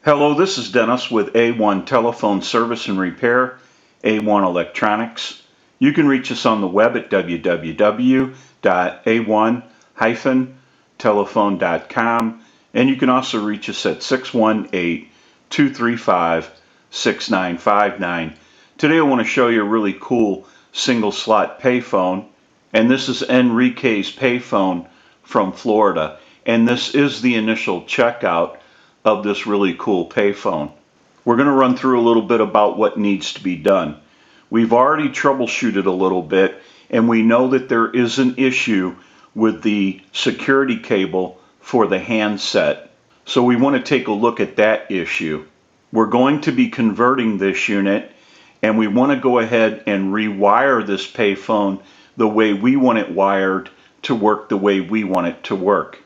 Hello, this is Dennis with A1 Telephone Service and Repair, A1 Electronics. You can reach us on the web at www.a1-telephone.com, and you can also reach us at 618-235-6959. Today I want to show you a really cool single slot payphone, and this is Enrique's payphone from Florida, and this is the initial checkout of this really cool payphone. We're going to run through a little bit about what needs to be done. We've already troubleshooted a little bit, and we know that there is an issue with the security cable for the handset. So we want to take a look at that issue. We're going to be converting this unit, and we want to go ahead and rewire this payphone the way we want it wired to work the way we want it to work.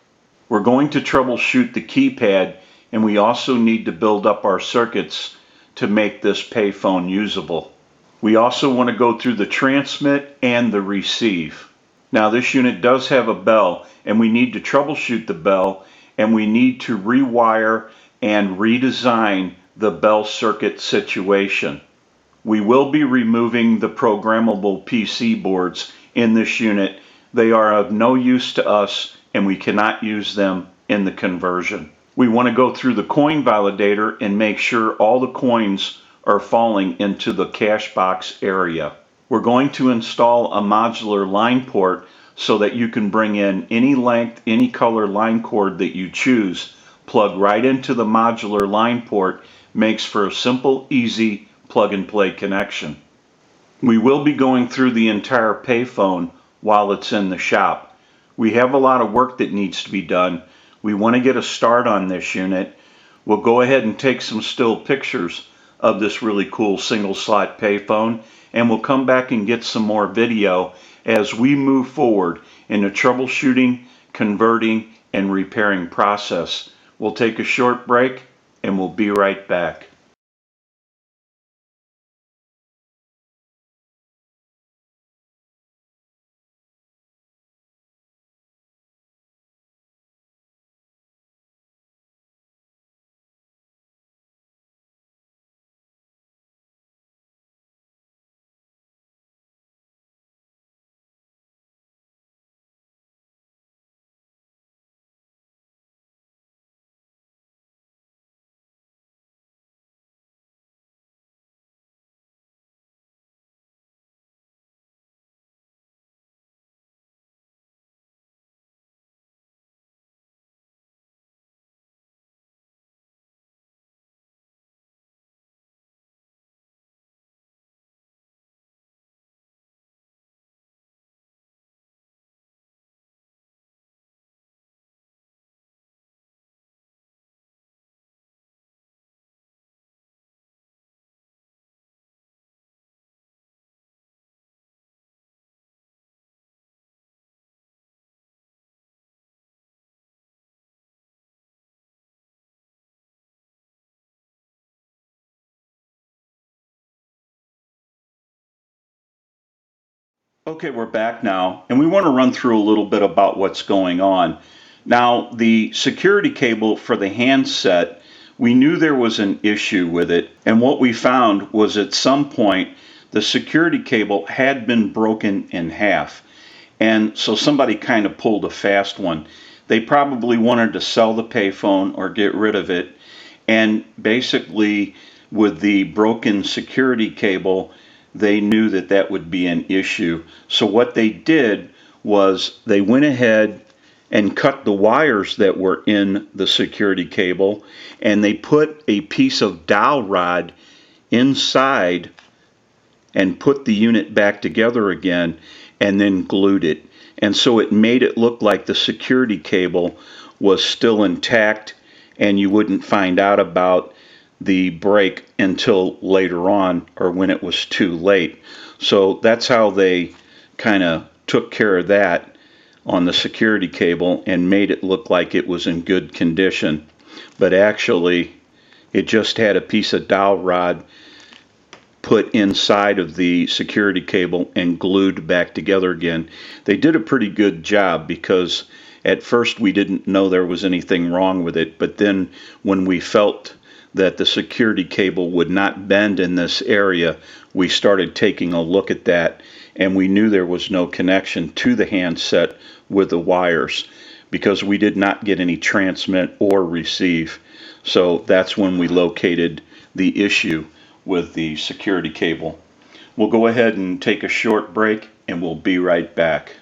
We're going to troubleshoot the keypad, and we also need to build up our circuits to make this payphone usable. We also want to go through the transmit and the receive. Now this unit does have a bell, and we need to troubleshoot the bell, and we need to rewire and redesign the bell circuit situation. We will be removing the programmable PC boards in this unit. They are of no use to us, and we cannot use them in the conversion. We want to go through the coin validator and make sure all the coins are falling into the cash box area. We're going to install a modular line port so that you can bring in any length, any color line cord that you choose, plug right into the modular line port, makes for a simple, easy plug and play connection. We will be going through the entire payphone while it's in the shop. We have a lot of work that needs to be done. We want to get a start on this unit. We'll go ahead and take some still pictures of this really cool single slot payphone, and we'll come back and get some more video as we move forward in the troubleshooting, converting, and repairing process. We'll take a short break and we'll be right back. Okay, we're back now, and we want to run through a little bit about what's going on. Now, the security cable for the handset, we knew there was an issue with it, and what we found was at some point the security cable had been broken in half, and so somebody kind of pulled a fast one. They probably wanted to sell the payphone or get rid of it, and basically with the broken security cable, they knew that that would be an issue. So what they did was they went ahead and cut the wires that were in the security cable, and they put a piece of dowel rod inside and put the unit back together again and then glued it. And so it made it look like the security cable was still intact, and you wouldn't find out about the break until later on or when it was too late. So that's how they kind of took care of that on the security cable and made it look like it was in good condition. But actually, it just had a piece of dowel rod put inside of the security cable and glued back together again. They did a pretty good job because at first we didn't know there was anything wrong with it, but then when we felt that the security cable would not bend in this area, we started taking a look at that, and we knew there was no connection to the handset with the wires because we did not get any transmit or receive. So that's when we located the issue with the security cable. We'll go ahead and take a short break and we'll be right back.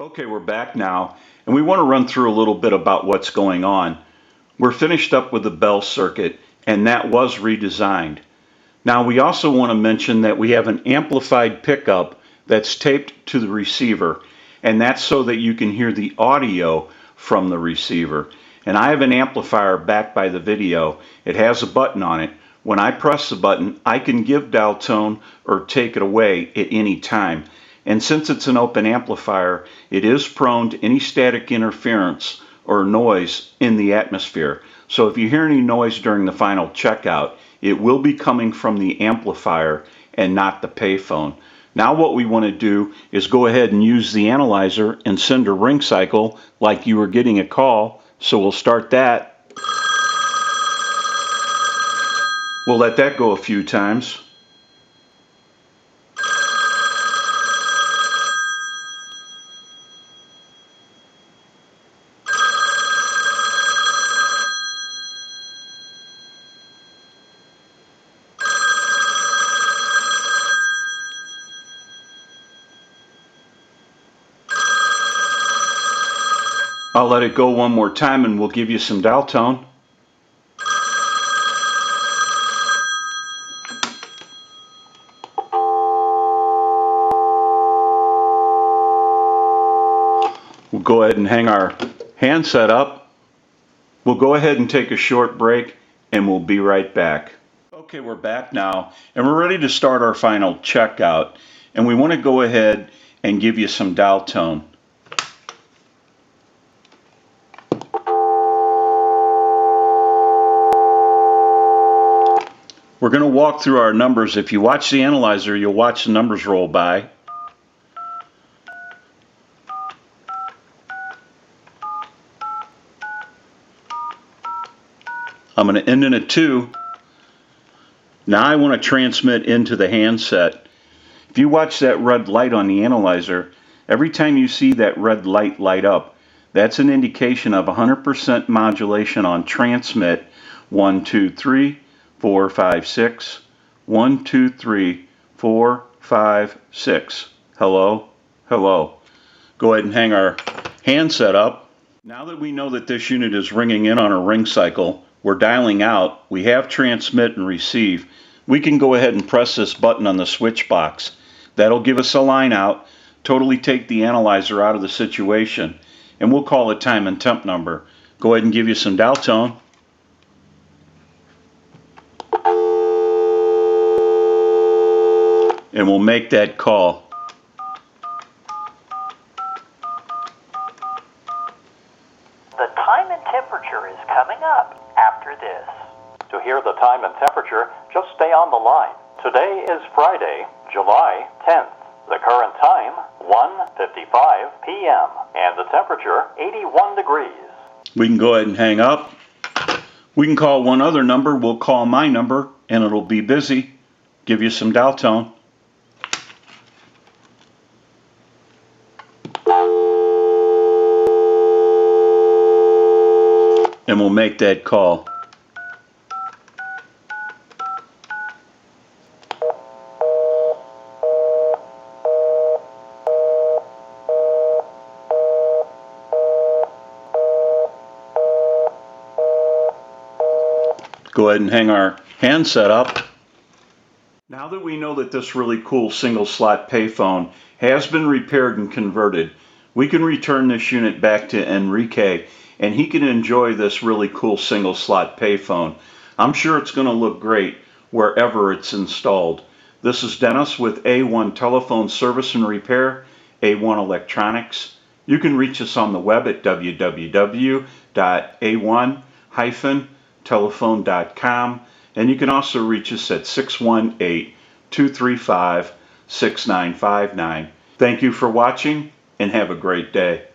Okay, we're back now, and we want to run through a little bit about what's going on. We're finished up with the bell circuit, and that was redesigned. Now, we also want to mention that we have an amplified pickup that's taped to the receiver, and that's so that you can hear the audio from the receiver. And I have an amplifier back by the video. It has a button on it. When I press the button, I can give dial tone or take it away at any time. And since it's an open amplifier, it is prone to any static interference or noise in the atmosphere. So if you hear any noise during the final checkout, it will be coming from the amplifier and not the payphone. Now what we want to do is go ahead and use the analyzer and send a ring cycle like you were getting a call. So we'll start that. We'll let that go a few times. I'll let it go one more time and we'll give you some dial tone. We'll go ahead and hang our handset up. We'll go ahead and take a short break and we'll be right back. Okay, we're back now and we're ready to start our final checkout. And we want to go ahead and give you some dial tone. We're going to walk through our numbers. If you watch the analyzer, you'll watch the numbers roll by. I'm going to end in a 2. Now I want to transmit into the handset. If you watch that red light on the analyzer, every time you see that red light light up, that's an indication of 100% modulation on transmit. 1, 2, 3, 4, 5, 6. 1, 2, 3, 4, 5, 6. Hello, hello. Go ahead and hang our handset up. Now that we know that this unit is ringing in on a ring cycle, we're dialing out, we have transmit and receive. We can go ahead and press this button on the switch box. That'll give us a line out, totally take the analyzer out of the situation, and we'll call a time and temp number. Go ahead and give you some dial tone. And we'll make that call. The time and temperature is coming up after this. To hear the time and temperature, just stay on the line. Today is Friday, July 10th. The current time, 1:55 p.m. and the temperature, 81 degrees. We can go ahead and hang up. We can call one other number. We'll call my number and it'll be busy. Give you some dial tone. And we'll make that call. Go ahead and hang our handset up. Now that we know that this really cool single slot payphone has been repaired and converted, we can return this unit back to Enrique and he can enjoy this really cool single slot payphone. I'm sure it's going to look great wherever it's installed. This is Dennis with A1 Telephone Service and Repair, A1 Electronics. You can reach us on the web at www.a1-telephone.com, and you can also reach us at 618-235-7500. 6959. Thank you for watching and have a great day.